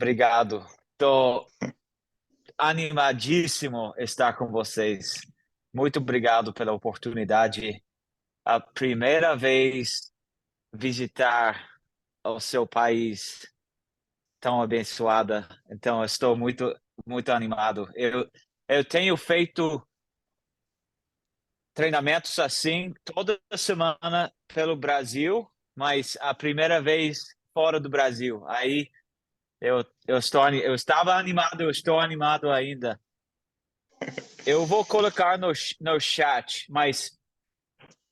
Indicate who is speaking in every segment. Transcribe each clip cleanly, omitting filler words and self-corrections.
Speaker 1: Obrigado. Estou animadíssimo estar com vocês. Muito obrigado pela oportunidade. A primeira vez visitar o seu país tão abençoada. Então, eu estou muito animado. Eu tenho feito treinamentos assim toda semana pelo Brasil, mas a primeira vez fora do Brasil. Aí eu estava animado, eu estou animado ainda. Eu vou colocar no chat, mas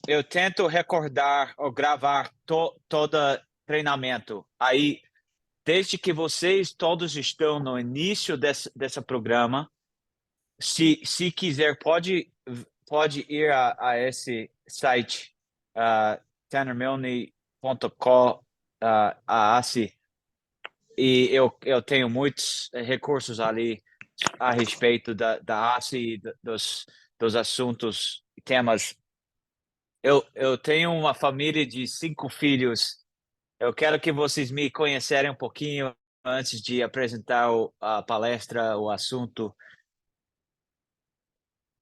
Speaker 1: eu tento recordar ou gravar todo treinamento. Aí, desde que vocês todos estão no início desse programa, se quiser, pode ir a esse site, tannermilne.com, a ASI, e eu tenho muitos recursos ali a respeito da ASI, dos assuntos, temas. Eu tenho uma família de 5 filhos. Eu quero que vocês me conhecerem um pouquinho antes de apresentar a palestra, o assunto.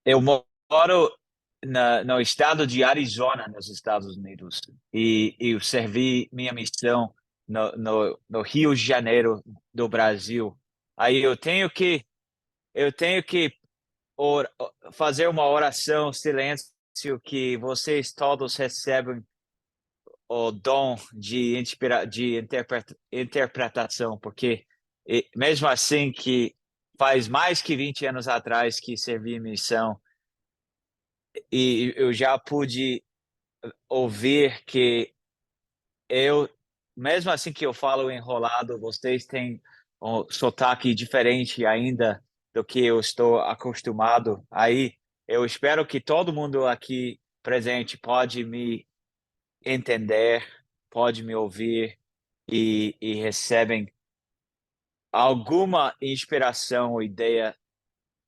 Speaker 1: Eu moro no estado de Arizona, nos Estados Unidos, e eu servi minha missão no Rio de Janeiro do Brasil. Aí eu tenho que or- fazer uma oração, silêncio, que vocês todos recebem o dom de interpretação, porque mesmo assim que faz mais que 20 anos atrás que servi missão, e eu já pude ouvir que eu, mesmo assim que eu falo enrolado, vocês têm um sotaque diferente ainda do que eu estou acostumado. Aí eu espero que todo mundo aqui presente pode me entender, pode me ouvir e recebem alguma inspiração ou ideia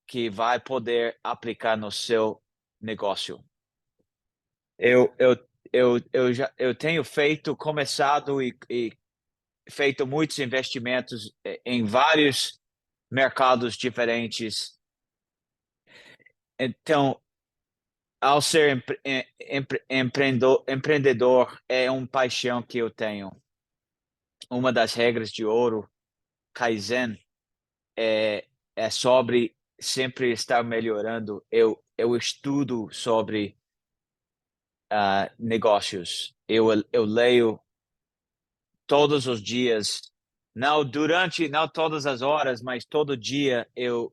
Speaker 1: que vai poder aplicar no seu negócio. Eu tenho começado e feito muitos investimentos em vários mercados diferentes. Então, ao ser empreendedor, é uma paixão que eu tenho. Uma das regras de ouro, Kaizen, é sobre sempre estar melhorando. Eu estudo sobre negócios. Eu leio todos os dias, não todas as horas, mas todo dia eu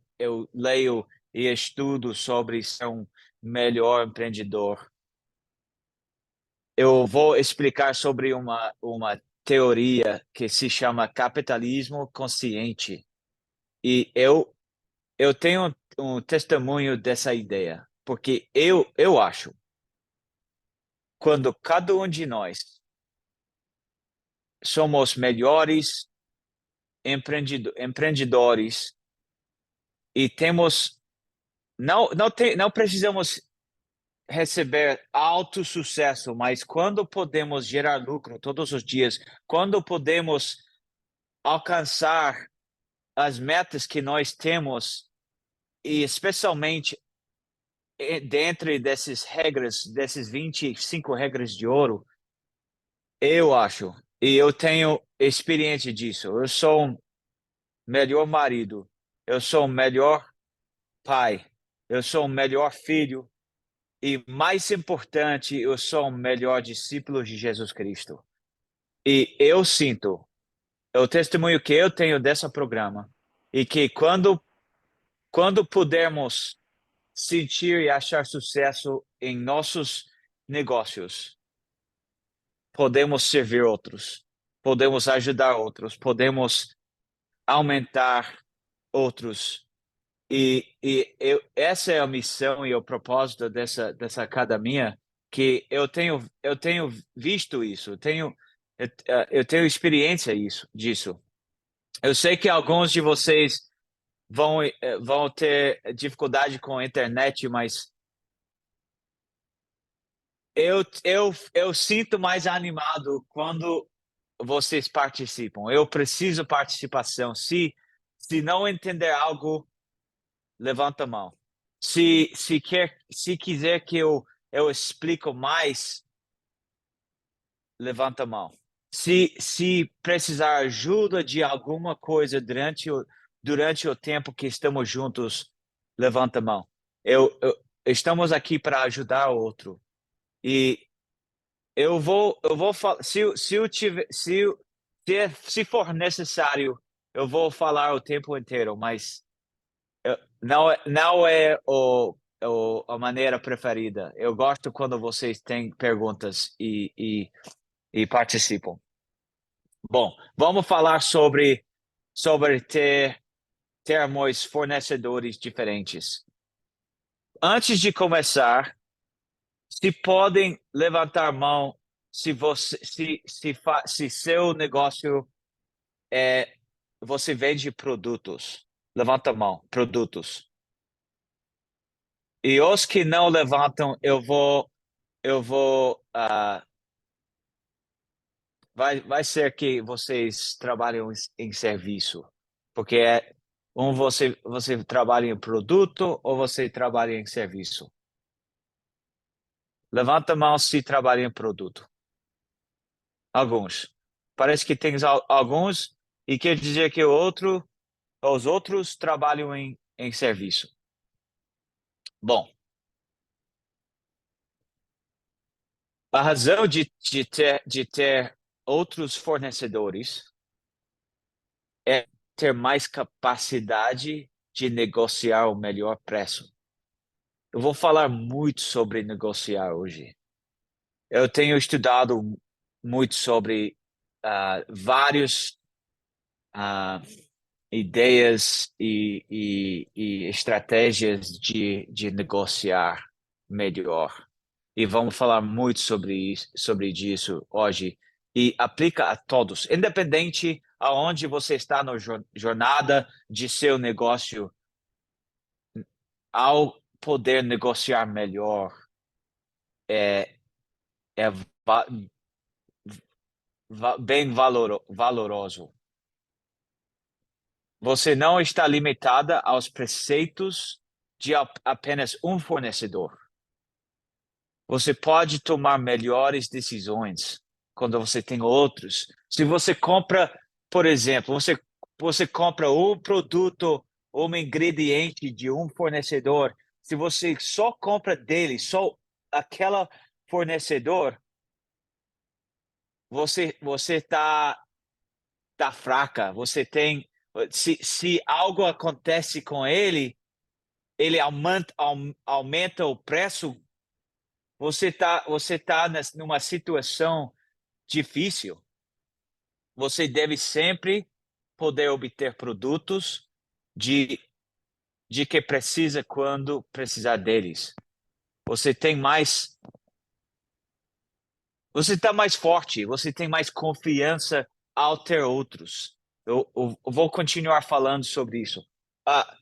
Speaker 1: leio e estudo sobre ser um melhor empreendedor. Eu vou explicar sobre uma teoria que se chama capitalismo consciente. E eu tenho um testemunho dessa ideia, porque eu acho, quando cada um de nós somos melhores empreendedores e temos não precisamos receber alto sucesso, mas quando podemos gerar lucro todos os dias, quando podemos alcançar as metas que nós temos, e especialmente dentro desses 25 regras de ouro, eu acho, e eu tenho experiência disso. Eu sou um melhor marido, eu sou um melhor pai, eu sou um melhor filho e, mais importante, eu sou um melhor discípulo de Jesus Cristo. E eu sinto, é o testemunho que eu tenho desse programa, e que quando pudermos sentir e achar sucesso em nossos negócios, podemos servir outros, podemos ajudar outros, podemos aumentar outros. Essa é a missão e o propósito dessa academia, que eu tenho visto isso, eu tenho experiência disso. Eu sei que alguns de vocês vão ter dificuldade com a internet, mas eu sinto mais animado vocês participam. Eu preciso participação. Se não entender algo, levanta a mão. Se quiser que eu explico mais, levanta a mão. Se precisar ajuda de alguma coisa durante o tempo que estamos juntos, levanta a mão. Estamos aqui para ajudar o outro. E eu vou falar, se eu tiver, se for necessário, eu vou falar o tempo inteiro, mas não é a maneira preferida. Eu gosto quando vocês têm perguntas e participam. Bom, vamos falar sobre termos fornecedores diferentes. Antes de começar, se podem levantar a mão se seu negócio você vende produtos. Levanta a mão, produtos. E os que não levantam, vai ser que vocês trabalham em serviço, porque você trabalha em produto ou você trabalha em serviço. Levanta a mão se trabalha em produto. Alguns. Parece que tem alguns e quer dizer que os outros trabalham em serviço. Bom, a razão de ter outros fornecedores é ter mais capacidade de negociar o melhor preço. Eu vou falar muito sobre negociar hoje. Eu tenho estudado muito sobre vários ah, ideias e estratégias de negociar melhor. E vamos falar muito sobre isso hoje. E aplica a todos, independente aonde você está na jornada de seu negócio, ao poder negociar melhor, é bem valoroso. Você não está limitada aos preceitos de apenas um fornecedor. Você pode tomar melhores decisões quando você tem outros. Se você compra, por exemplo, você compra um produto ou um ingrediente de um fornecedor, se você só compra dele, só aquela fornecedor, você tá fraca. Você tem se algo acontece com ele aumenta o preço. Você tá numa situação difícil. Você deve sempre poder obter produtos de que precisa quando precisar deles. Você tem mais, você está mais forte, você tem mais confiança ao ter outros. Eu vou continuar falando sobre isso. A,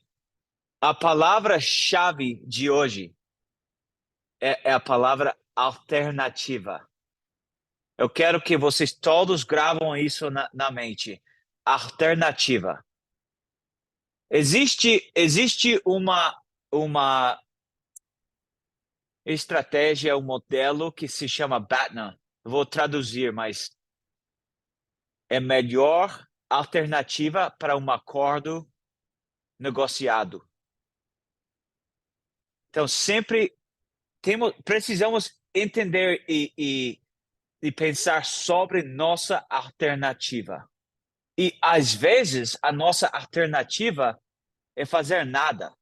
Speaker 1: a palavra-chave de hoje é a palavra alternativa. Eu quero que vocês todos gravam isso na mente. Alternativa. Existe uma estratégia, um modelo que se chama BATNA. Eu vou traduzir, mas é melhor alternativa para um acordo negociado. Então, sempre precisamos entender e pensar sobre nossa alternativa. E, às vezes, a nossa alternativa é fazer nada.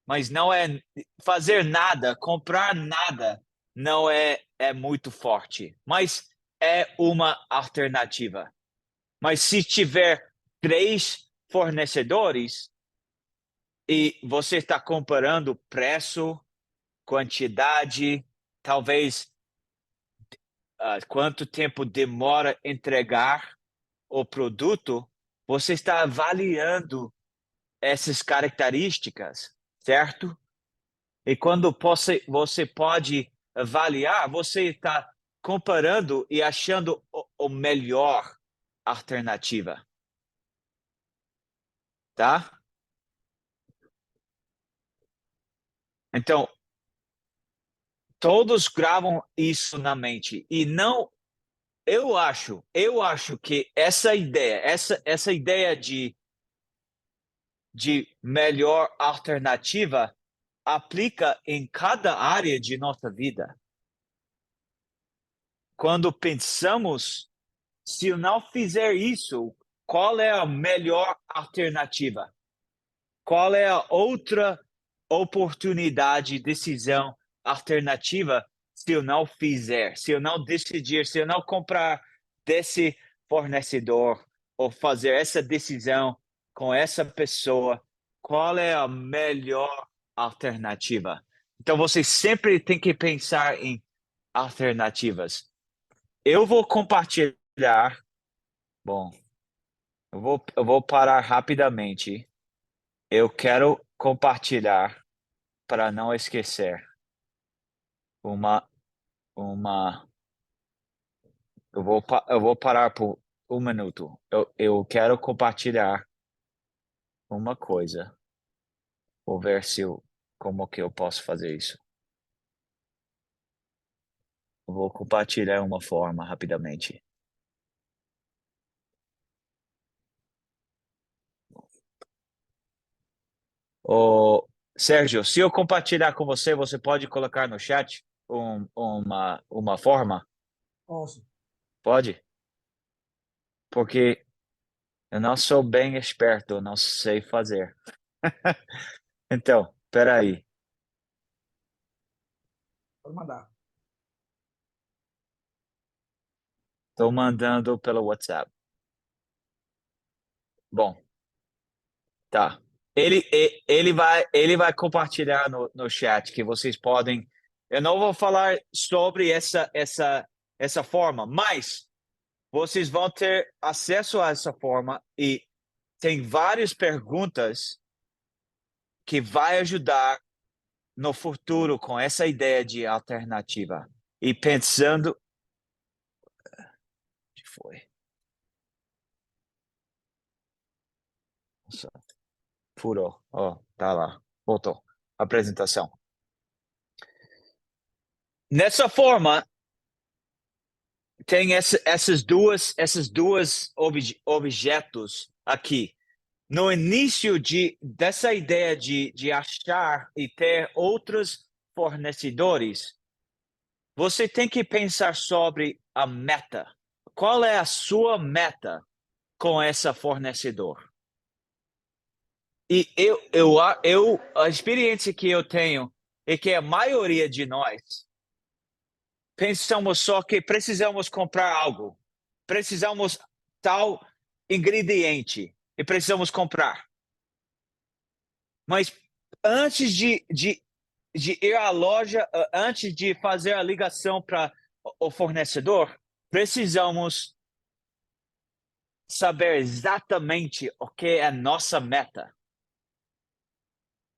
Speaker 1: Mas não é fazer nada, comprar nada, não é muito forte. Mas é uma alternativa. Mas se tiver 3 fornecedores e você está comparando preço, quantidade, talvez quanto tempo demora entregar o produto, você está avaliando essas características, certo? E quando você pode avaliar, você está comparando e achando o melhor alternativa, tá? Então, todos gravam isso na mente e não, eu acho que essa ideia de melhor alternativa aplica em cada área de nossa vida. Quando pensamos, se eu não fizer isso, qual é a melhor alternativa? Qual é a outra oportunidade, decisão alternativa se eu não fizer, se eu não decidir, se eu não comprar desse fornecedor ou fazer essa decisão com essa pessoa, qual é a melhor alternativa? Então você sempre tem que pensar em alternativas. Eu vou compartilhar. Bom, eu vou parar rapidamente. Eu quero compartilhar para não esquecer uma uma eu vou parar por um minuto. Eu quero compartilhar uma coisa. Vou ver se eu como que eu posso fazer isso. Eu vou compartilhar uma forma rapidamente. Ô, Sérgio, se eu compartilhar com você, você pode colocar no chat uma forma?
Speaker 2: Posso.
Speaker 1: Pode? Porque eu não sou bem esperto, eu não sei fazer. Então, espera aí.
Speaker 2: Pode mandar.
Speaker 1: Estou mandando pelo WhatsApp. Bom, tá. Ele vai compartilhar no chat que vocês podem. Eu não vou falar sobre essa forma, mas vocês vão ter acesso a essa forma e tem várias perguntas que vai ajudar no futuro com essa ideia de alternativa. E pensando, que foi? Nossa, furou. Ó, tá lá. Voltou. Apresentação. Nessa forma, tem essas duas objetos aqui. No início dessa ideia de achar e ter outros fornecedores, você tem que pensar sobre a meta. Qual é a sua meta com essa fornecedor? E a experiência que eu tenho é que a maioria de nós pensamos só que precisamos comprar algo, precisamos tal ingrediente e precisamos comprar. Mas antes de ir à loja, antes de fazer a ligação para o fornecedor, precisamos saber exatamente o que é a nossa meta.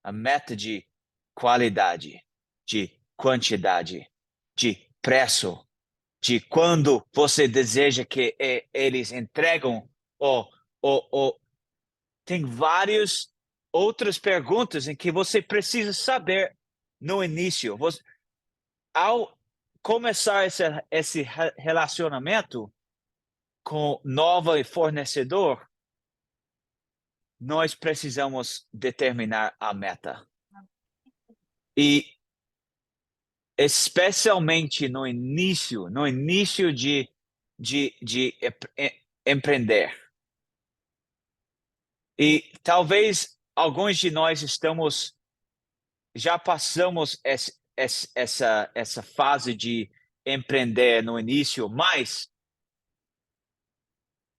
Speaker 1: A meta de qualidade, de quantidade, de preço, de quando você deseja que eles entregam ou tem várias outras perguntas em que você precisa saber no início. Ao começar esse relacionamento com novo fornecedor, nós precisamos determinar a meta. E especialmente no início de empreender. E talvez alguns de nós já passamos essa fase de empreender no início, mas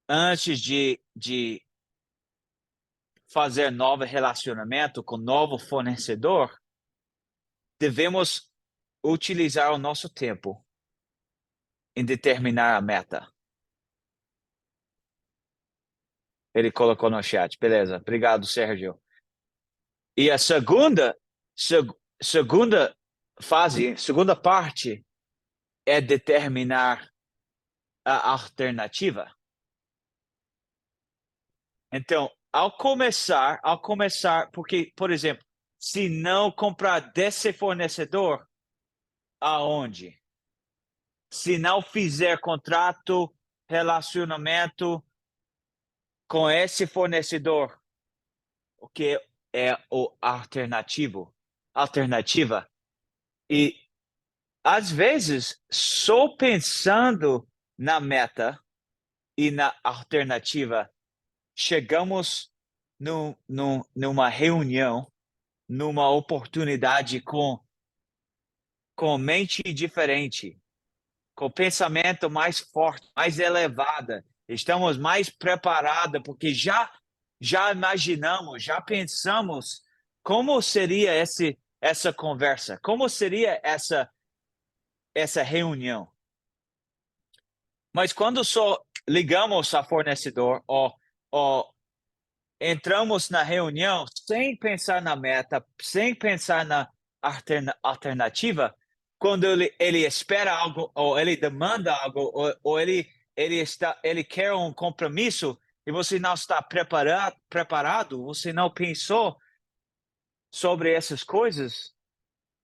Speaker 1: antes de fazer novo relacionamento com novo fornecedor, devemos utilizar o nosso tempo em determinar a meta. Ele colocou no chat. Beleza. Obrigado, Sérgio. E a segunda fase, segunda parte, é determinar a alternativa. Então, ao começar, porque, por exemplo, se não comprar desse fornecedor, aonde? Se não fizer contrato, relacionamento com esse fornecedor, o que é o alternativa. E às vezes, só pensando na meta e na alternativa, chegamos numa reunião, numa oportunidade com mente diferente, com pensamento mais forte, mais elevada. Estamos mais preparados porque já imaginamos, já pensamos como seria essa conversa, como seria essa reunião. Mas quando só ligamos a fornecedor ou entramos na reunião sem pensar na meta, sem pensar na alternativa, quando ele espera algo, ou ele demanda algo, ou ele quer um compromisso e você não está preparado, você não pensou sobre essas coisas,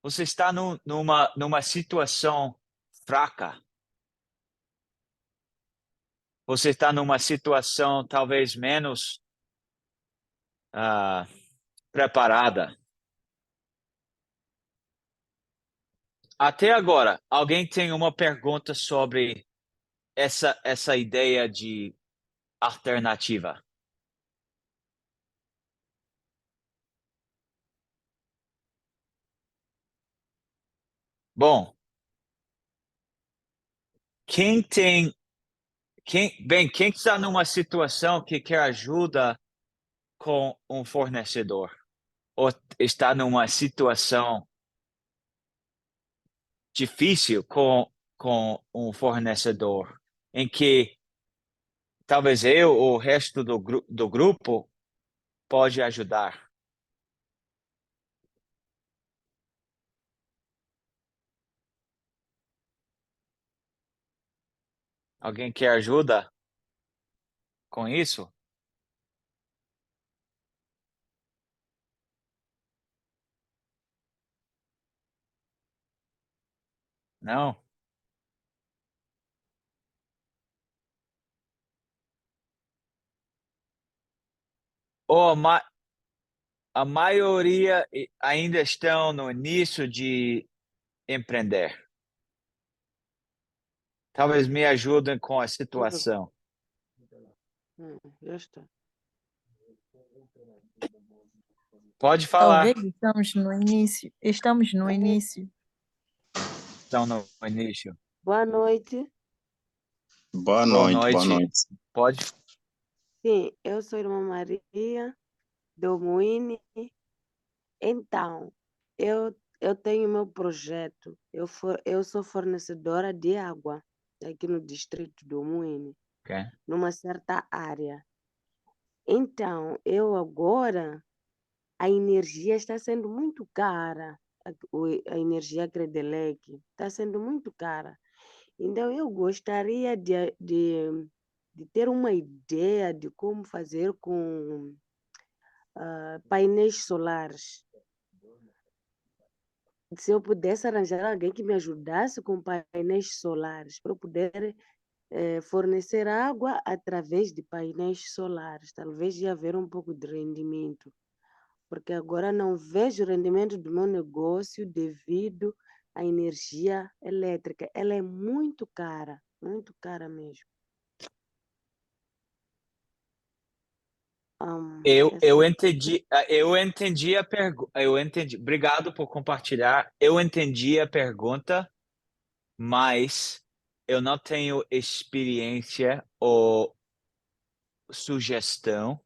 Speaker 1: você está numa situação fraca. Você está numa situação talvez menos preparada. Até agora, alguém tem uma pergunta sobre essa ideia de alternativa? Bom, quem está numa situação que quer ajuda com um fornecedor ou está numa situação difícil com um fornecedor em que talvez eu ou o resto do grupo pode ajudar. Alguém quer ajuda com isso? Não? Ou a maioria ainda estão no início de empreender. Talvez me ajudem com a situação.
Speaker 3: Já está.
Speaker 1: Pode falar.
Speaker 4: Talvez estamos no início. Estamos no início.
Speaker 1: Estão no início.
Speaker 3: Boa noite.
Speaker 5: Boa
Speaker 1: Boa
Speaker 5: noite, boa
Speaker 1: noite.
Speaker 5: noite.
Speaker 1: Pode.
Speaker 3: Sim, eu sou a irmã Maria do Moine. Então, eu tenho meu projeto. Eu sou fornecedora de água aqui no distrito do Moine,
Speaker 1: Okay.
Speaker 3: numa certa área. Então, eu agora, a energia está sendo muito cara. A energia Credelec está sendo muito cara. Então, eu gostaria de ter uma ideia de como fazer com painéis solares. Se eu pudesse arranjar alguém que me ajudasse com painéis solares, para eu poder fornecer água através de painéis solares, talvez ia haver um pouco de rendimento. Porque agora não vejo rendimento do meu negócio devido à energia elétrica. Ela é muito cara mesmo.
Speaker 1: Eu entendi a pergunta. Eu entendi. Obrigado por compartilhar. Eu entendi a pergunta, mas eu não tenho experiência ou sugestão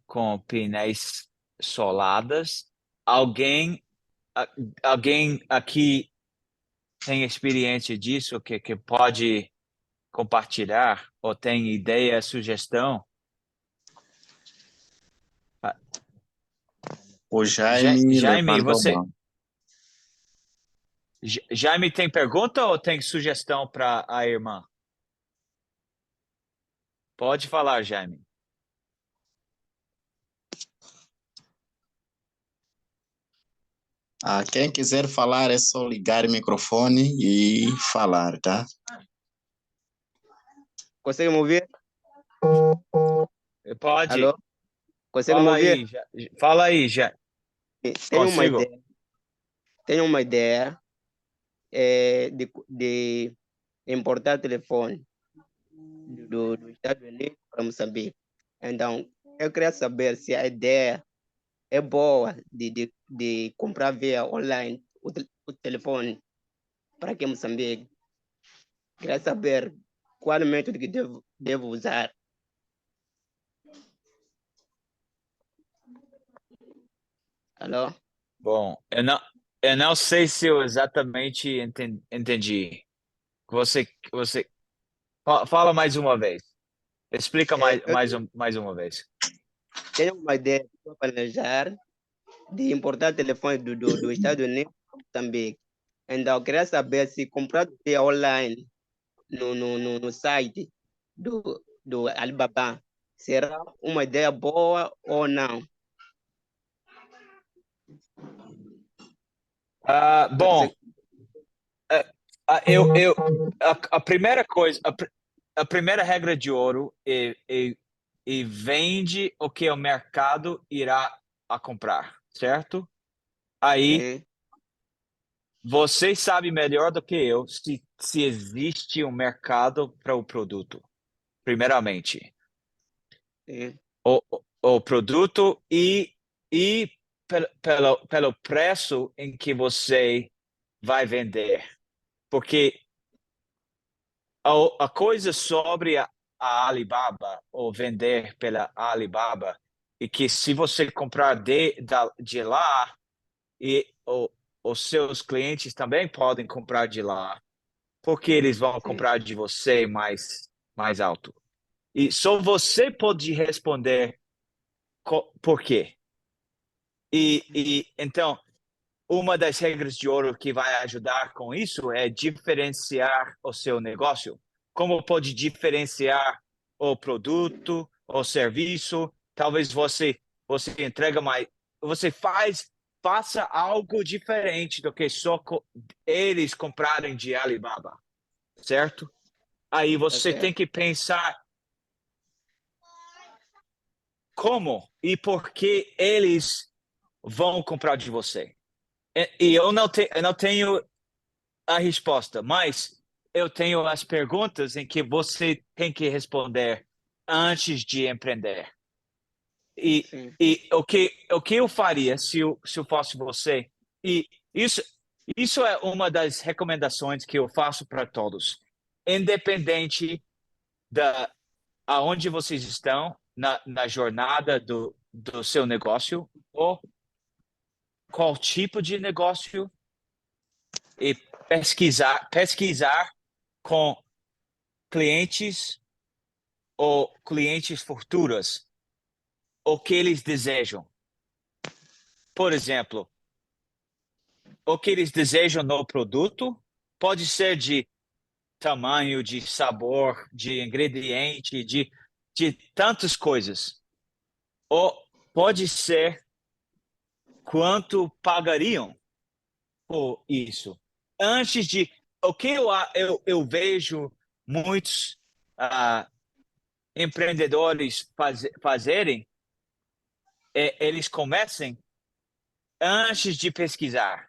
Speaker 1: com painéis solares. Alguém, alguém aqui tem experiência disso que pode compartilhar ou tem ideia, sugestão?
Speaker 5: O Jaime
Speaker 1: Jaime,
Speaker 5: levantou a
Speaker 1: você.
Speaker 5: mão.
Speaker 1: Jaime tem pergunta ou tem sugestão para a irmã? Pode falar, Jaime.
Speaker 5: Quem quiser falar é só ligar o microfone e falar, tá?
Speaker 6: Consegue me ouvir?
Speaker 1: Pode.
Speaker 6: Alô? Consegue me
Speaker 1: Fala
Speaker 6: ouvir?
Speaker 1: aí, fala aí, já.
Speaker 6: Tenho uma
Speaker 1: Consigo?
Speaker 6: ideia. Tenho uma ideia de importar telefone do Estados Unidos para Moçambique. Então, eu queria saber se a ideia é boa de comprar via online o telefone para aqui em Moçambique. Queria saber qual método que devo usar. Alô?
Speaker 1: Bom, eu não sei se eu exatamente entendi. Você fala mais uma vez. Explica
Speaker 6: Eu
Speaker 1: mais uma vez.
Speaker 6: tenho uma ideia de planejar de importar telefone do Estados Unidos para Moçambique. Então, eu queria saber se comprar via online no site do Alibaba será uma ideia boa ou não?
Speaker 1: Bom,
Speaker 6: Você-
Speaker 1: a primeira coisa, a primeira regra de ouro é vende o que o mercado irá a comprar, certo? Aí
Speaker 6: Sim,
Speaker 1: você sabe melhor do que eu se existe um mercado para o produto, primeiramente.
Speaker 6: sim,
Speaker 1: O produto e pelo preço em que você vai vender. Porque a coisa sobre a Alibaba, ou vender pela Alibaba, e que se você comprar de lá, e os seus clientes também podem comprar de lá, porque eles vão
Speaker 6: sim,
Speaker 1: comprar de você mais alto. E só você pode responder por quê. Então, uma das regras de ouro que vai ajudar com isso é diferenciar o seu negócio. Como pode diferenciar o produto, o serviço? Talvez você entrega mais, você faça algo diferente do que só eles comprarem de Alibaba, certo? Aí
Speaker 6: tá
Speaker 1: você tem
Speaker 6: certo.
Speaker 1: que pensar como e por que eles vão comprar de você. E eu não tenho a resposta, mas eu tenho as perguntas em que você tem que responder antes de empreender. E,
Speaker 6: Sim,
Speaker 1: o que eu faria se eu fosse você? E isso, isso é uma das recomendações que eu faço para todos, independente da aonde vocês estão na jornada do seu negócio ou qual tipo de negócio e pesquisar com clientes ou clientes futuros o que eles desejam. Por exemplo, o que eles desejam no produto pode ser de tamanho, de sabor, de ingrediente, de tantas coisas. Ou pode ser quanto pagariam por isso. Antes de. O que eu vejo muitos empreendedores fazerem eles comecem antes de pesquisar.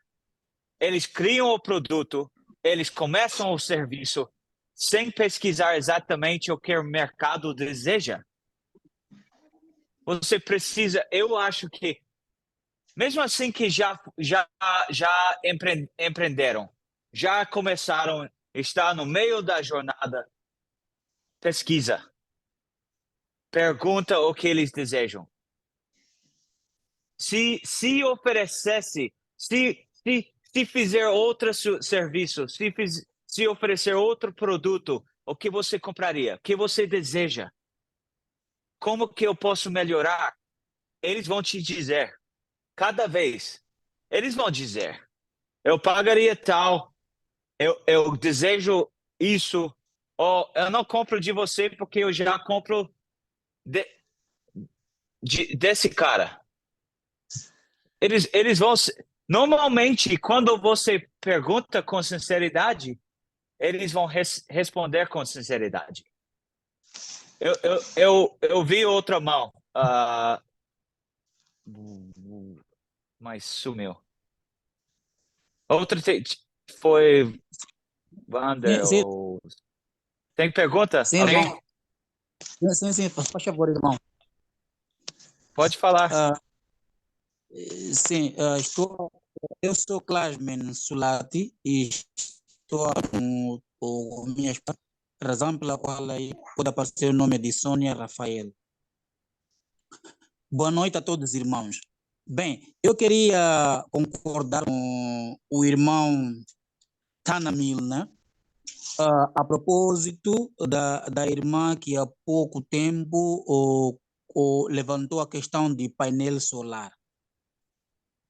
Speaker 1: Eles criam o produto, eles começam o serviço sem pesquisar exatamente o que o mercado deseja. Você precisa, eu acho que, mesmo assim que já empreenderam, já começaram, está no meio da jornada, pesquisa, pergunta o que eles desejam. Se oferecesse, se fizer outro serviço, se oferecer outro produto, o que você compraria? O que você deseja? Como que eu posso melhorar? Eles vão te dizer, cada vez, eles vão dizer. eu pagaria tal, eu desejo isso, ou eu não compro de você porque eu já compro desse cara. Eles vão. Normalmente, quando você pergunta com sinceridade, eles vão responder com sinceridade. Eu vi outra mão, mas sumiu. Outra foi Wander
Speaker 7: Sim,
Speaker 1: ou. Tem pergunta?
Speaker 7: sim,
Speaker 1: Alguém?
Speaker 7: irmão. Sim, faz favor, irmão.
Speaker 1: Pode falar.
Speaker 7: Sim, eu sou Clasmen Sulati e estou com minha esposa, razão pela qual aí pode aparecer o nome de Sônia Rafael. Boa noite a todos, irmãos. Bem, eu queria concordar com o irmão Tanamil, né? A propósito da irmã que há pouco tempo levantou a questão de painel solar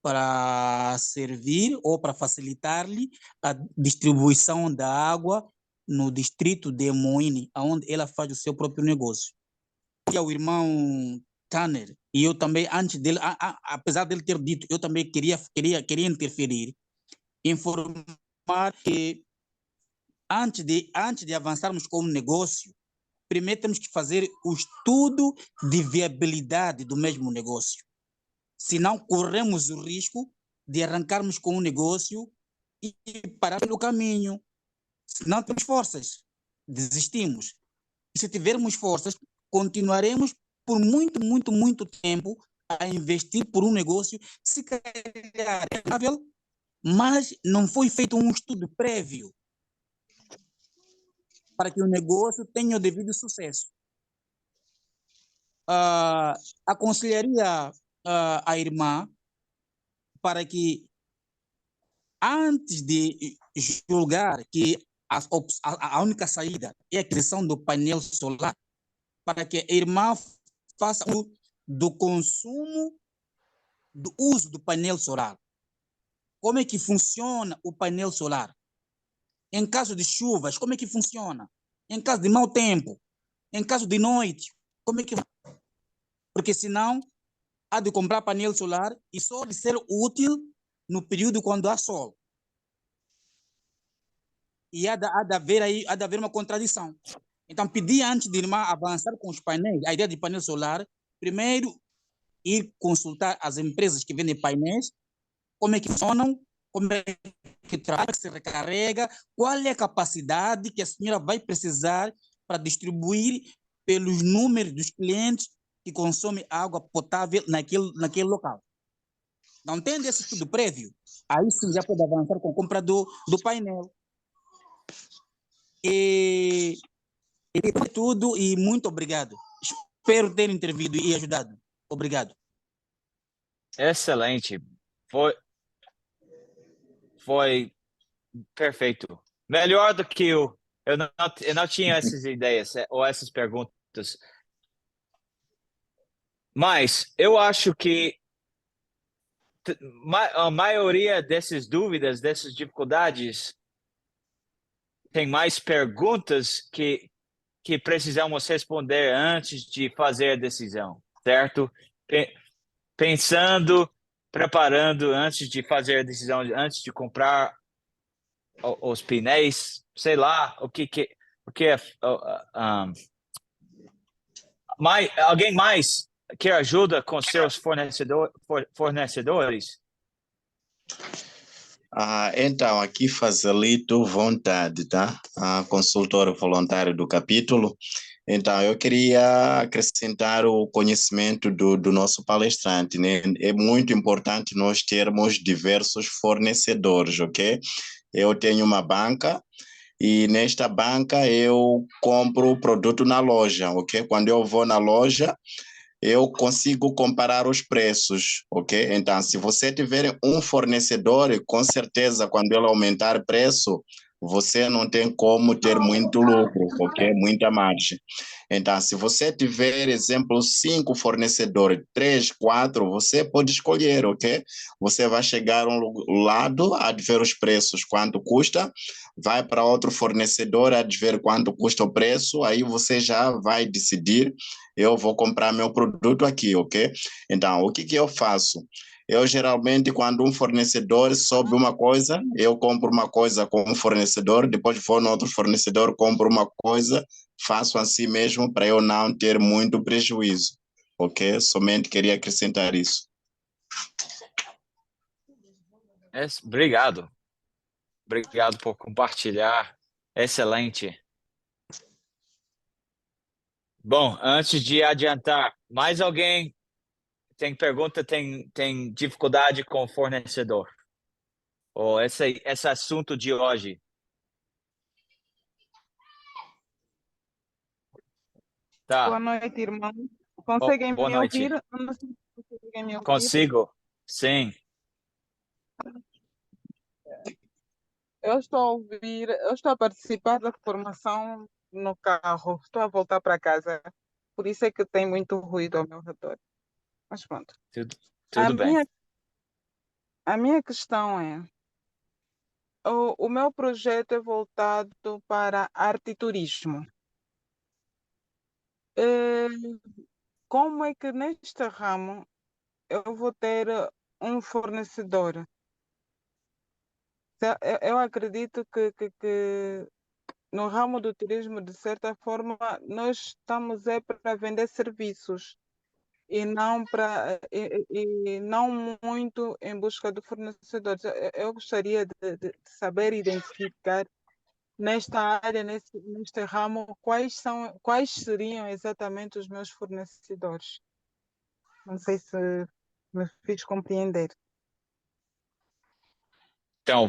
Speaker 7: para servir ou para facilitar-lhe a distribuição da água no distrito de Moine, onde ela faz o seu próprio negócio. E ao irmão Tanner, e eu também, antes dele, apesar dele ter dito, eu também queria interferir, informar que antes de avançarmos com o negócio, primeiro temos que fazer o estudo de viabilidade do mesmo negócio. Senão, corremos o risco de arrancarmos com o negócio e parar pelo caminho. Se não temos forças, desistimos. E se tivermos forças, continuaremos por muito tempo a investir por um negócio, se calhar é viável, mas não foi feito um estudo prévio para que o negócio tenha o devido sucesso. Aconselharia a irmã para que, antes de julgar que a única saída é a aquisição do painel solar, para que a irmã faça do consumo, do uso do painel solar. Como é que funciona o painel solar? Em caso de chuvas, como é que funciona? Em caso de mau tempo, em caso de noite, como é que... Porque senão há de comprar painel solar e só de ser útil no período quando há sol. E há de haver uma contradição. Então, pedi antes de irmã avançar com os painéis, a ideia de painel solar, primeiro ir consultar as empresas que vendem painéis, como é que funcionam, como é que trabalha, se recarrega, qual é a capacidade que a senhora vai precisar para distribuir pelos números dos clientes que consomem água potável naquele local. Não tem esse estudo prévio? Aí sim já pode avançar com a compra do painel. E é tudo, e muito obrigado. Espero ter intervido e ajudado. Obrigado.
Speaker 1: Excelente. Foi perfeito. Melhor do que eu não tinha essas ideias ou essas perguntas. Mas eu acho que a maioria dessas dúvidas, dessas dificuldades, tem mais perguntas que precisamos responder antes de fazer a decisão, certo? Pensando, preparando antes de fazer a decisão, antes de comprar os pneus, sei lá, o que é. Alguém mais quer ajuda com seus fornecedores?
Speaker 5: Então, aqui facilito vontade, tá? Consultor voluntário do capítulo. Então, eu queria acrescentar o conhecimento do nosso palestrante, né? É muito importante nós termos diversos fornecedores, ok? Eu tenho uma banca e nesta banca eu compro o produto na loja, ok? Quando eu vou na loja, eu consigo comparar os preços, ok? Então, se você tiver um fornecedor, com certeza, quando ele aumentar o preço, você não tem como ter muito lucro, ok? Muita margem. Então, se você tiver, exemplo, 5 fornecedores, 3, 4, você pode escolher, ok? Você vai chegar a um lado, a ver os preços, quanto custa, vai para outro fornecedor, a ver quanto custa o preço, aí você já vai decidir, eu vou comprar meu produto aqui, ok? Então, o que que eu faço? Eu geralmente, quando um fornecedor sobe uma coisa, eu compro uma coisa com um fornecedor, depois vou no outro fornecedor, compro uma coisa, faço assim mesmo para eu não ter muito prejuízo, ok? Somente queria acrescentar isso.
Speaker 1: Obrigado. Obrigado por compartilhar. Excelente. Bom, antes de adiantar, mais alguém tem pergunta, tem dificuldade com o fornecedor? Ou esse assunto de hoje?
Speaker 8: Boa
Speaker 1: Tá.
Speaker 8: noite, irmão. Conseguem
Speaker 1: Boa
Speaker 8: me
Speaker 1: noite.
Speaker 8: ouvir? Eu não sei se conseguem me ouvir.
Speaker 1: Consigo? Sim.
Speaker 8: Eu estou a participar da formação no carro. Estou a voltar para casa. Por isso é que tem muito ruído ao meu redor. Mas pronto. A
Speaker 1: Tudo bem.
Speaker 8: minha questão é, o meu projeto é voltado para arte e turismo. Como é que neste ramo eu vou ter um fornecedor? Eu acredito que no ramo do turismo, de certa forma, nós estamos para vender serviços e não e não muito em busca de fornecedores. Eu gostaria de saber identificar nesta área, neste ramo, quais seriam exatamente os meus fornecedores. Não sei se me fiz compreender.
Speaker 1: Então,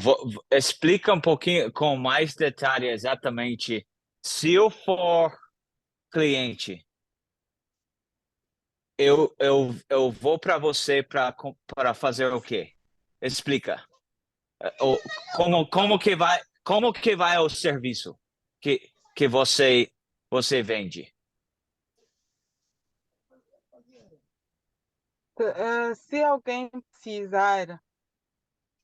Speaker 1: explica um pouquinho com mais detalhe exatamente. Se eu for cliente, eu vou para você para fazer o quê? Explica. Como que vai o serviço que você vende?
Speaker 8: Se alguém precisar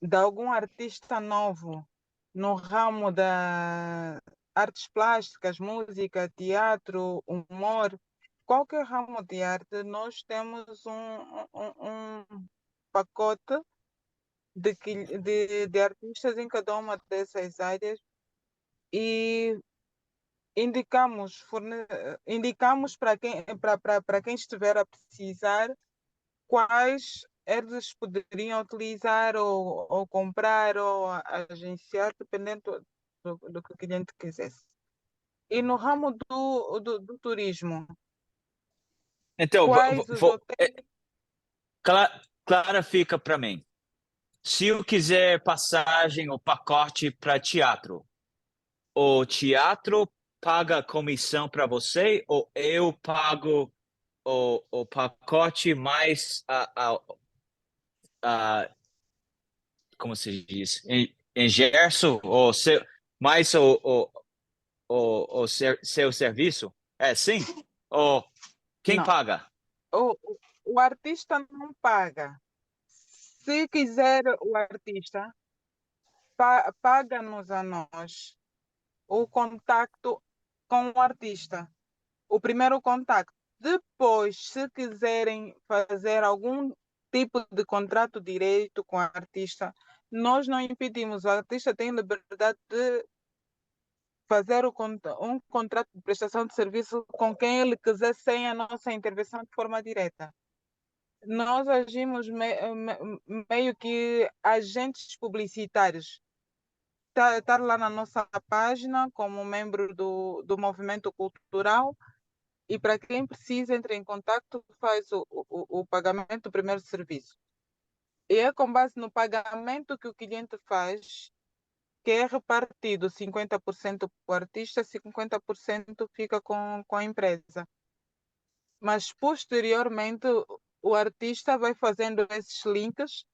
Speaker 8: de algum artista novo no ramo da artes plásticas, música, teatro, humor, qualquer ramo de arte, nós temos um pacote de artistas em cada uma dessas áreas e indicamos para quem estiver a precisar quais eles poderiam utilizar ou comprar ou agenciar, dependendo do que o cliente quisesse. E no ramo do turismo,
Speaker 1: Então,
Speaker 8: quais os hotéis?
Speaker 1: clarifica para mim. Se eu quiser passagem ou pacote para teatro, o teatro paga comissão para você ou eu pago o pacote mais como se diz? Ingresso ou mais seu serviço? É sim? Ou quem
Speaker 8: Não,
Speaker 1: paga?
Speaker 8: o artista não paga. Se quiser o artista, paga-nos a nós o contacto com o artista, o primeiro contacto. Depois, se quiserem fazer algum tipo de contrato direito com o artista, nós não impedimos. O artista tem liberdade de fazer um contrato de prestação de serviço com quem ele quiser, sem a nossa intervenção de forma direta. Nós agimos meio que agentes publicitários. Estar lá na nossa página como membro do movimento cultural e para quem precisa entra em contato, faz o pagamento do primeiro serviço. E é com base no pagamento que o cliente faz que é repartido 50% para o artista, 50% fica com a empresa. Mas posteriormente o artista vai fazendo esses links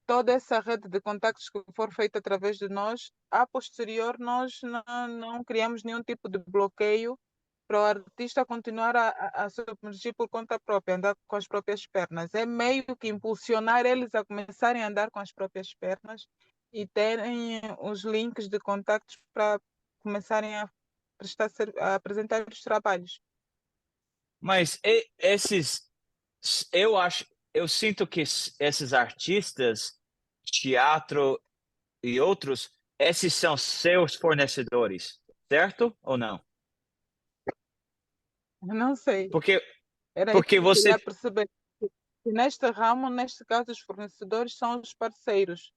Speaker 8: toda essa rede de contactos que for feita através de nós, a posterior nós não criamos nenhum tipo de bloqueio para o artista continuar a se submergir por conta própria, andar com as próprias pernas. É meio que impulsionar eles a começarem a andar com as próprias pernas e terem os links de contactos para começarem a a apresentar os trabalhos.
Speaker 1: Mas eu sinto que esses artistas, teatro e outros, esses são seus fornecedores, certo ou não?
Speaker 8: Eu não sei.
Speaker 1: Porque
Speaker 8: Era isso que eu
Speaker 1: você
Speaker 8: queria perceber. Que neste ramo, neste caso, os fornecedores são os parceiros.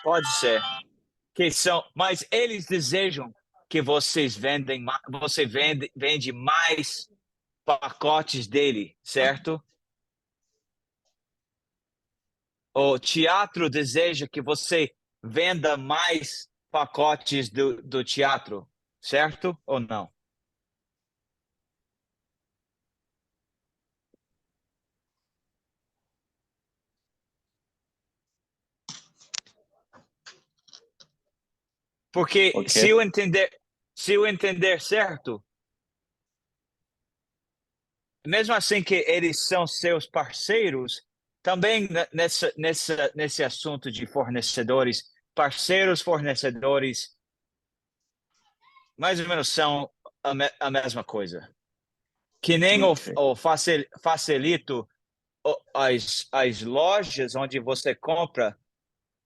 Speaker 1: pode ser que são, mas eles desejam que vocês vende mais pacotes dele, certo? O teatro deseja que você venda mais pacotes do teatro, certo ou não? Porque
Speaker 5: Ok.
Speaker 1: se eu entender certo, mesmo assim que eles são seus parceiros, também nesse assunto de fornecedores, parceiros fornecedores, mais ou menos são a mesma coisa. Que nem
Speaker 5: Ok.
Speaker 1: o facilito, as lojas onde você compra,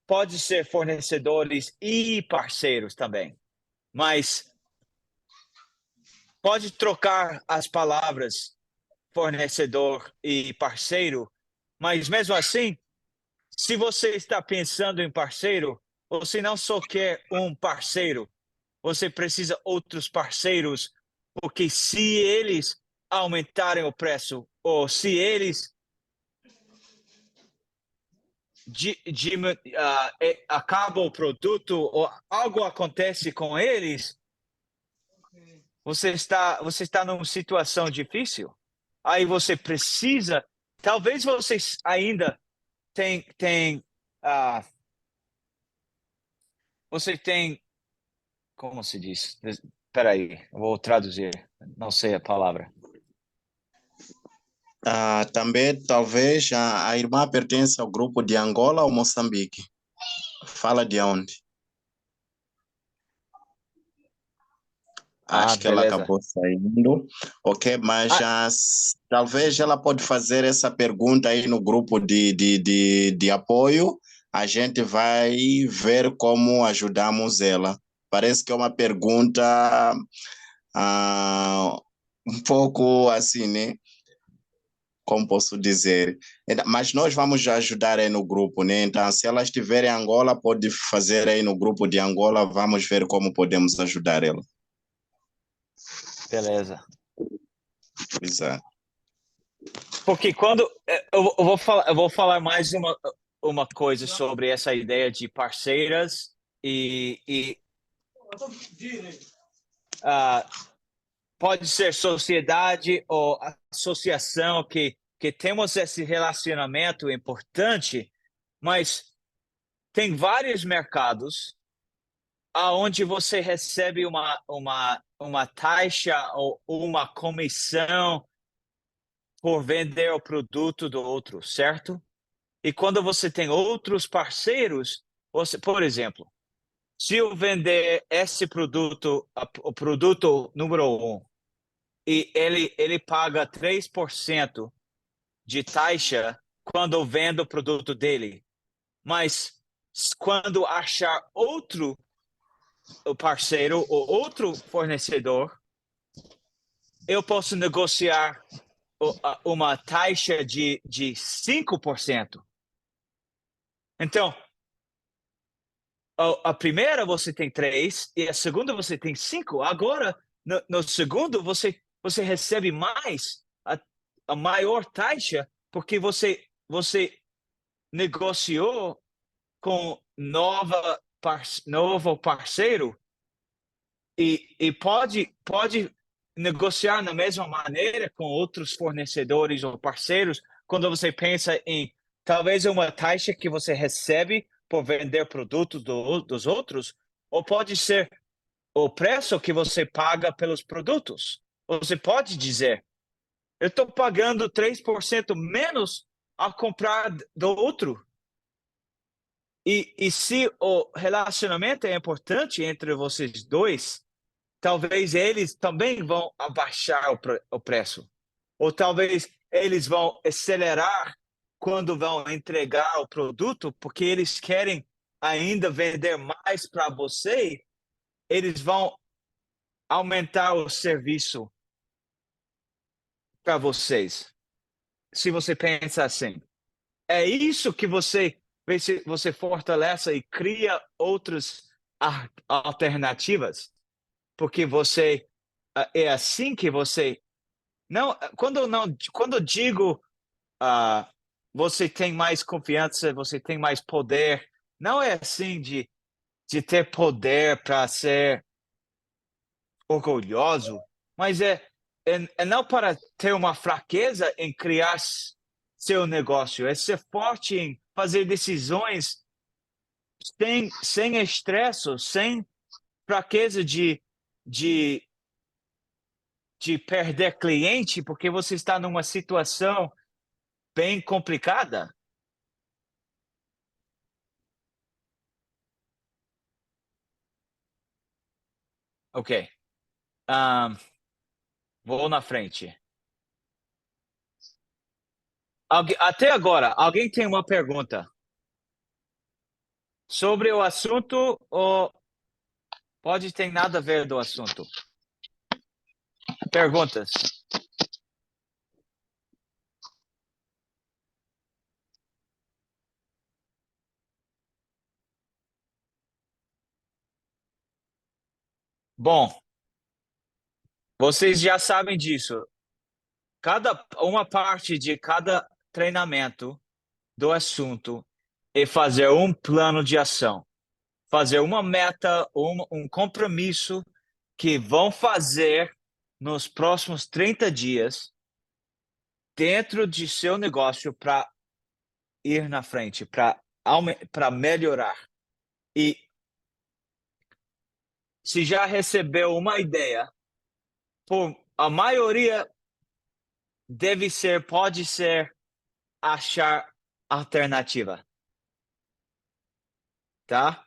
Speaker 1: pode ser fornecedores e parceiros também, mas pode trocar as palavras fornecedor e parceiro, mas mesmo assim, se você está pensando em parceiro, você não só quer um parceiro, você precisa outros parceiros, porque se eles aumentarem o preço ou se eles acabam o produto ou algo acontece com eles, você está numa situação difícil. Aí você precisa, talvez vocês ainda você tem, como se diz? Espera aí, vou traduzir, não sei a palavra.
Speaker 5: Também, talvez, a irmã pertence ao grupo de Angola ou Moçambique? Fala de onde? Acho que ela
Speaker 1: beleza.
Speaker 5: acabou saindo. Ok, mas talvez ela pode fazer essa pergunta aí no grupo de apoio. A gente vai ver como ajudamos ela. Parece que é uma pergunta um pouco assim, né? Como posso dizer? Mas nós vamos ajudar aí no grupo, né? Então, se ela estiver em Angola, pode fazer aí no grupo de Angola. Vamos ver como podemos ajudar ela.
Speaker 1: Beleza.
Speaker 5: Exato.
Speaker 1: Porque quando eu vou falar mais uma coisa sobre essa ideia de parceiras e pode ser sociedade ou associação que temos esse relacionamento importante, mas tem vários mercados aonde você recebe uma taxa ou uma comissão por vender o produto do outro, certo? E quando você tem outros parceiros, por exemplo, se eu vender esse produto, o produto número 1, e ele paga 3% de taxa quando eu vendo o produto dele, mas quando achar outro parceiro ou outro fornecedor, eu posso negociar uma taxa de 5%. Então, a primeira você tem 3 e a segunda você tem 5. Agora, no segundo, você recebe mais, a maior taxa, porque você negociou com novo parceiro e pode negociar da mesma maneira com outros fornecedores ou parceiros quando você pensa em talvez uma taxa que você recebe por vender produtos dos outros, ou pode ser o preço que você paga pelos produtos. Você pode dizer, eu estou pagando 3% menos ao comprar do outro. E se o relacionamento é importante entre vocês dois, talvez eles também vão abaixar o preço. Ou talvez eles vão acelerar quando vão entregar o produto, porque eles querem ainda vender mais para você, eles vão aumentar o serviço para vocês. Se você pensa assim, é isso que você fortalece e cria outras alternativas, porque você é assim que você quando eu digo você tem mais confiança, você tem mais poder, não é assim de ter poder para ser orgulhoso, mas é não para ter uma fraqueza em criar seu negócio, é ser forte em fazer decisões sem estresse, sem fraqueza de perder cliente, porque você está numa situação bem complicada. Ok. Vou na frente. Até agora, alguém tem uma pergunta sobre o assunto ou pode ter nada a ver do assunto? Perguntas? Bom, vocês já sabem disso. Uma parte de cada treinamento do assunto é fazer um plano de ação, fazer uma meta, um compromisso que vão fazer nos próximos 30 dias dentro de seu negócio para ir na frente, para melhorar. E se já recebeu uma ideia, a maioria pode ser achar alternativa. Tá?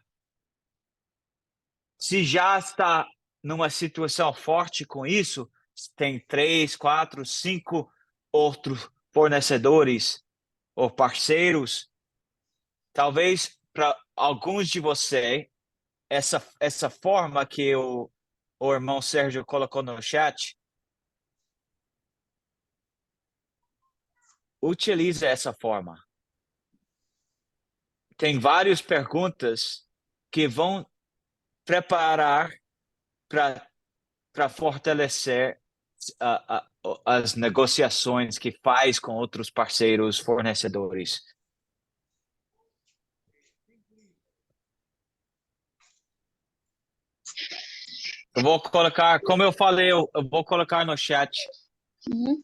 Speaker 1: Se já está numa situação forte com isso, tem 3, 4, 5 outros fornecedores ou parceiros, talvez para alguns de vocês, essa forma que o irmão Sérgio colocou no chat, utilize essa forma. Tem várias perguntas que vão preparar para fortalecer as negociações que faz com outros parceiros, fornecedores. Eu vou colocar, como eu falei, eu vou colocar no chat.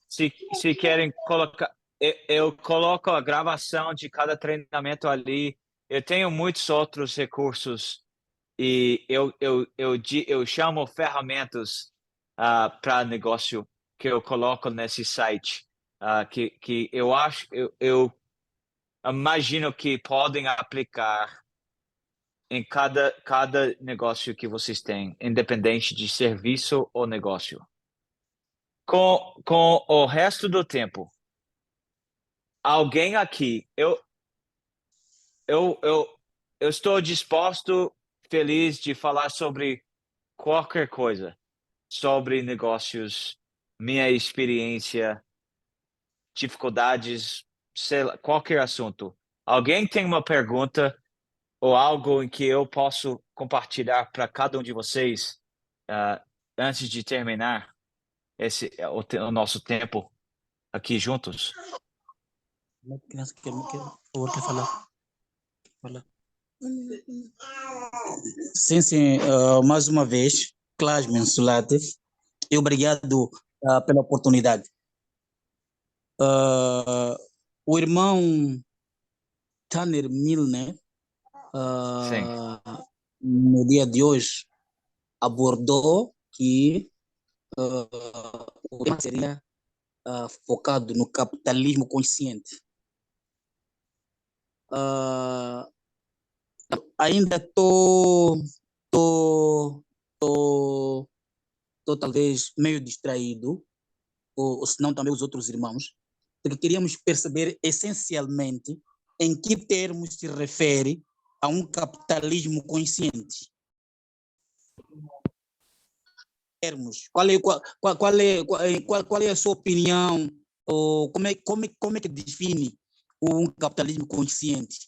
Speaker 1: Se querem colocar, eu coloco a gravação de cada treinamento ali. Eu tenho muitos outros recursos e eu chamo ferramentas para negócio que eu coloco nesse site, que eu acho, eu imagino que podem aplicar em cada negócio que vocês têm, independente de serviço ou negócio. Com o resto do tempo, alguém aqui, eu estou disposto, feliz de falar sobre qualquer coisa, sobre negócios, minha experiência, dificuldades, sei lá, qualquer assunto. Alguém tem uma pergunta ou algo em que eu posso compartilhar para cada um de vocês antes de terminar o nosso tempo aqui juntos?
Speaker 7: Uma criança quer falar. Fala. Sim, sim, mais uma vez, Cláudio Mensolate, e obrigado pela oportunidade. O irmão Tanner Milner,
Speaker 1: Sim.
Speaker 7: no dia de hoje, abordou que o tema seria focado no capitalismo consciente. Ainda estou talvez meio distraído, ou se não também os outros irmãos, porque queríamos perceber essencialmente em que termos se refere a um capitalismo consciente. Qual é a sua opinião, ou como é que define um capitalismo consciente?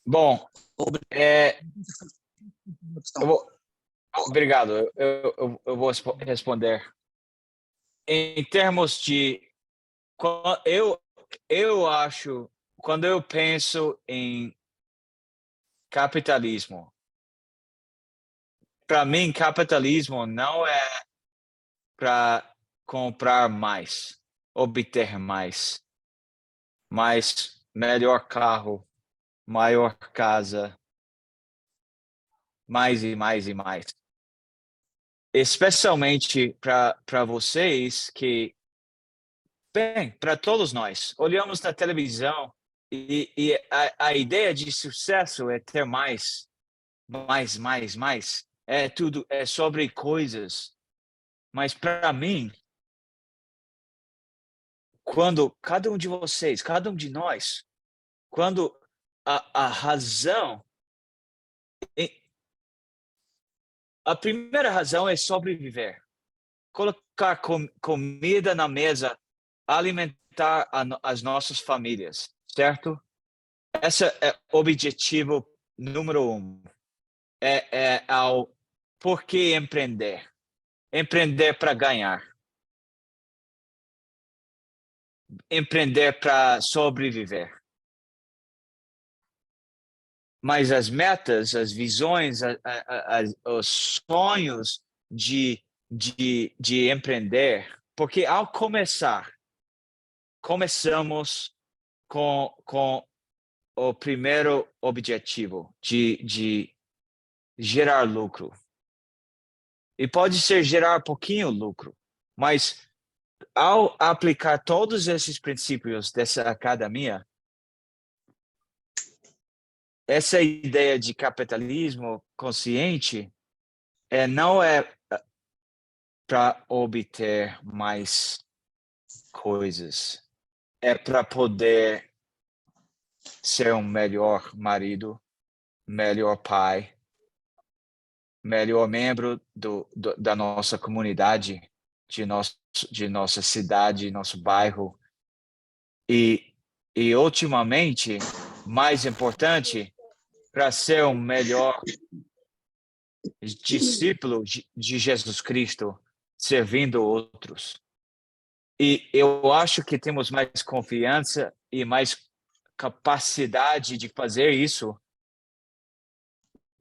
Speaker 1: Bom, obrigado. Eu vou responder. Em termos de... Eu acho, quando eu penso em capitalismo, para mim, capitalismo não é para comprar mais, obter mais, melhor carro, maior casa, mais e mais e mais. Especialmente para vocês que, bem, para todos nós, olhamos na televisão e a ideia de sucesso é ter mais. É tudo, é sobre coisas. Mas para mim, quando cada um de vocês, cada um de nós, quando a razão, a primeira razão é sobreviver. Colocar comida na mesa, alimentar as nossas famílias, certo? Esse é o objetivo número 1. É ao por que empreender? Empreender para ganhar. Empreender para sobreviver. Mas as metas, as visões, os sonhos de empreender, porque ao começamos com o primeiro objetivo de gerar lucro. E pode ser gerar pouquinho lucro, mas ao aplicar todos esses princípios dessa academia, essa ideia de capitalismo consciente não é para obter mais coisas, é para poder ser um melhor marido, melhor pai, melhor membro da nossa comunidade, de nossa cidade, nosso bairro. E ultimamente, mais importante, para ser um melhor discípulo de Jesus Cristo, servindo outros. E eu acho que temos mais confiança e mais capacidade de fazer isso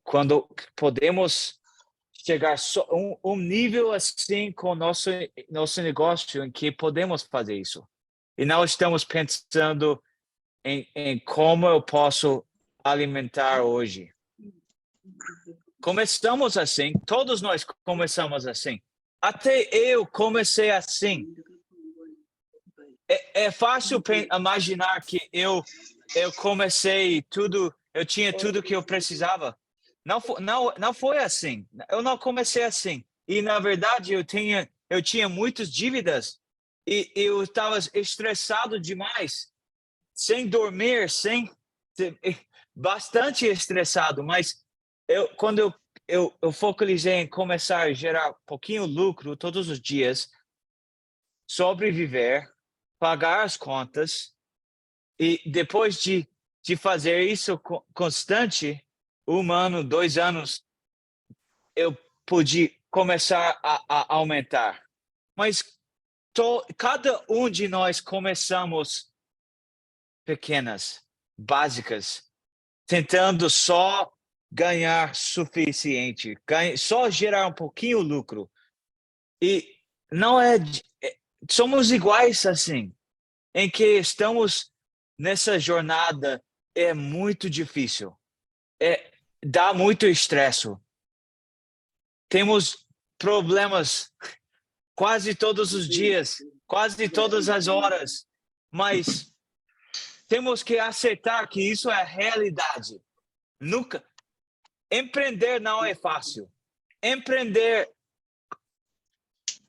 Speaker 1: quando podemos chegar um nível assim com nosso negócio em que podemos fazer isso. E não estamos pensando em como eu posso alimentar hoje. Começamos assim, todos nós começamos assim. Até eu comecei assim. É fácil imaginar que eu comecei tudo, eu tinha tudo que eu precisava. Não foi assim. Eu não comecei assim. E, na verdade, eu tinha muitas dívidas e eu estava estressado demais, sem dormir, bastante estressado. Mas quando eu focalizei em começar a gerar pouquinho lucro todos os dias, sobreviver, pagar as contas, e depois de fazer isso constante, 1 ano, 2 anos, eu pude começar a aumentar. Mas cada um de nós começamos pequenas, básicas, tentando só ganhar suficiente, só gerar um pouquinho lucro. E não somos iguais assim, em que estamos nessa jornada, é muito difícil, dá muito estresse. Temos problemas quase todos os dias, quase todas as horas, mas temos que aceitar que isso é a realidade. Empreender não é fácil. Empreender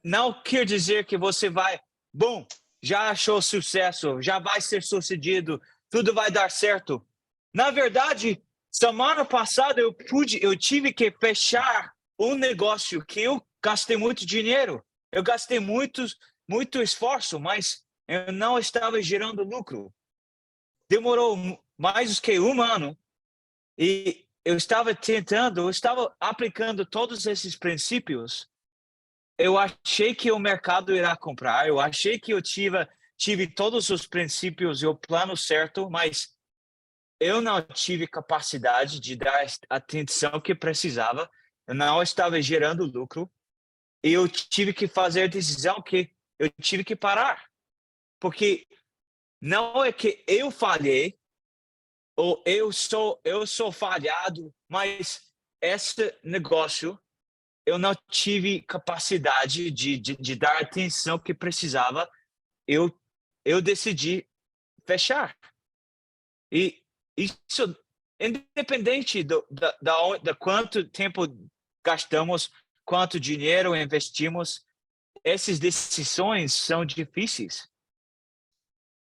Speaker 1: não quer dizer que você vai, já achou sucesso, já vai ser sucedido, tudo vai dar certo. Na verdade, semana passada eu tive que fechar um negócio que eu gastei muito dinheiro, eu gastei muito esforço, mas eu não estava gerando lucro. Demorou mais do que um ano e eu estava aplicando todos esses princípios. Eu achei que o mercado irá comprar, eu achei que eu tive todos os princípios e o plano certo, mas eu não tive capacidade de dar a atenção que precisava, eu não estava gerando lucro, e eu tive que fazer a decisão que eu tive que parar. Porque não é que eu falhei, ou eu sou falhado, mas esse negócio eu não tive capacidade de dar a atenção que precisava. Eu decidi fechar. E isso, independente da quanto tempo gastamos, quanto dinheiro investimos, essas decisões são difíceis.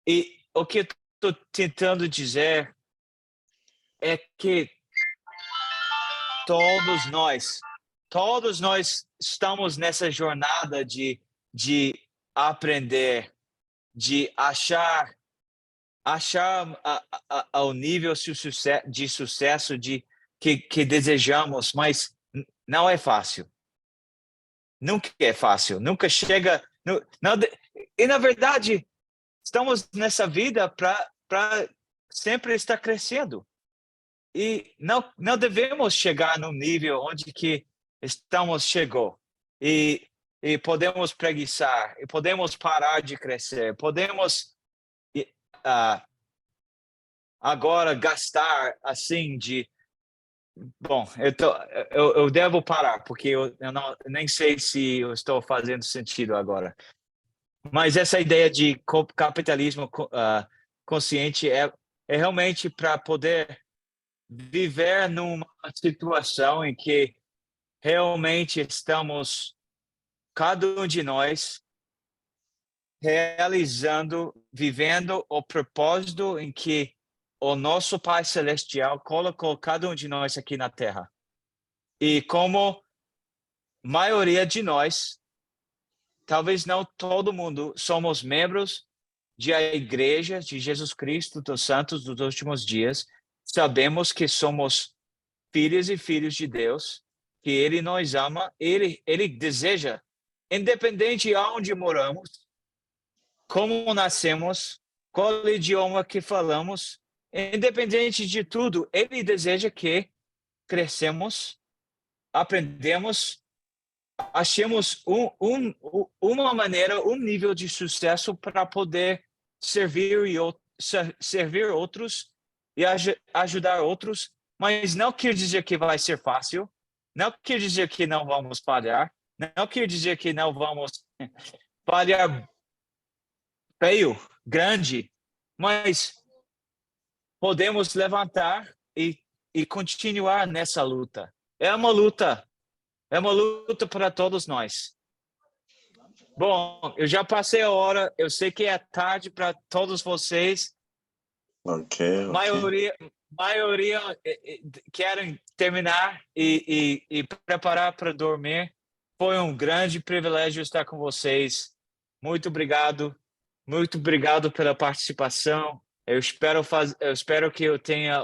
Speaker 1: E o que eu estou tentando dizer é que todos nós estamos nessa jornada de aprender, de achar ao nível de sucesso que desejamos, mas não é fácil. Nunca é fácil, nunca chega. E, na verdade, estamos nessa vida para sempre estar crescendo. E não devemos chegar no nível onde que chegou. E podemos preguiçar, e podemos parar de crescer, podemos agora gastar assim de... Bom, eu devo parar, porque eu nem sei se eu estou fazendo sentido agora. Mas essa ideia de capitalismo consciente é realmente para poder viver numa situação em que realmente estamos, cada um de nós, vivendo o propósito em que o nosso Pai Celestial colocou cada um de nós aqui na Terra. E como maioria de nós, talvez não todo mundo, somos membros da Igreja de Jesus Cristo dos Santos dos Últimos Dias, sabemos que somos filhos e filhos de Deus, que Ele nos ama, Ele deseja, independente de onde moramos, como nascemos, qual idioma que falamos, independente de tudo, Ele deseja que crescemos, aprendemos, achemos uma maneira, um nível de sucesso para poder servir outros e ajudar outros, mas não quer dizer que vai ser fácil, não quer dizer que não vamos falhar, não quer dizer que não vamos falhar feio, grande, mas podemos levantar e continuar nessa luta. É uma luta para todos nós. Bom, eu já passei a hora, eu sei que é tarde para todos vocês.
Speaker 5: Ok.
Speaker 1: Maioria querem terminar e preparar para dormir. Foi um grande privilégio estar com vocês. Muito obrigado pela participação. Eu espero que eu tenha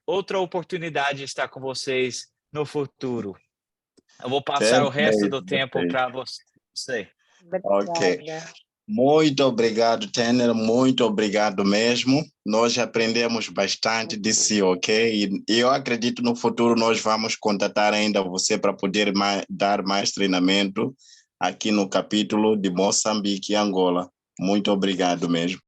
Speaker 1: outra oportunidade de estar com vocês no futuro. Eu vou passar o resto do tempo para você.
Speaker 5: Ok. Muito obrigado, Tener, muito obrigado mesmo. Nós aprendemos bastante de si, ok? E eu acredito no futuro nós vamos contatar ainda você para poder dar mais treinamento aqui no capítulo de Moçambique e Angola. Muito obrigado mesmo.